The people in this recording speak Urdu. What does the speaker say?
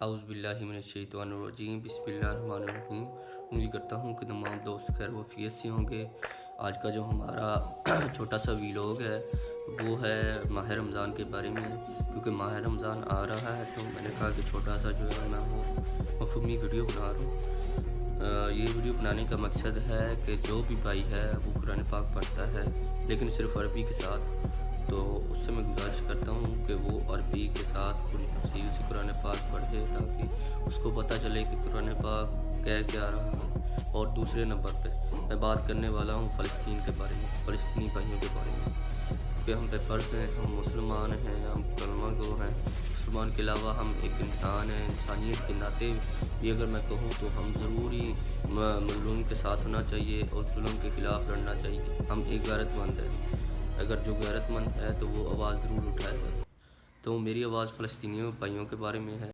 اعوذ باللہ من الشیطان الرجیم، بسم اللہ الرحمن الرحیم۔ امید کرتا ہوں کہ تمام دوست خیر وفیت سے ہوں گے۔ آج کا جو ہمارا چھوٹا سا ویلوگ ہے وہ ہے ماہ رمضان کے بارے میں، کیونکہ ماہ رمضان آ رہا ہے تو میں نے کہا کہ چھوٹا سا جو ہے میں وہ مفہومی ویڈیو بنا رہا ہوں۔ یہ ویڈیو بنانے کا مقصد ہے کہ جو بھی بھائی ہے وہ قرآن پاک پڑھتا ہے لیکن صرف عربی کے ساتھ، تو اس سے میں گزارش کرتا ہوں کہ وہ عربی کے ساتھ پوری تفصیل سے قرآن پاک پڑھے تاکہ اس کو پتہ چلے کہ قرآن پاک کہہ کیا رہا ہے۔ اور دوسرے نمبر پہ میں بات کرنے والا ہوں فلسطین کے بارے میں، فلسطینی بھائیوں کے بارے میں، کیونکہ ہم پہ فرض ہیں، ہم مسلمان ہیں، ہم کلمہ گو ہیں۔ مسلمان کے علاوہ ہم ایک انسان ہیں، انسانیت کے ناطے بھی اگر میں کہوں تو ہم ضروری مظلوم کے ساتھ ہونا چاہیے اور ظلم کے خلاف لڑنا چاہیے۔ ہم ایک غیرت مند ہیں، اگر جو غیرت مند ہے تو وہ آواز ضرور اٹھائے گا۔ تو میری آواز فلسطینیوں بھائیوں کے بارے میں ہے۔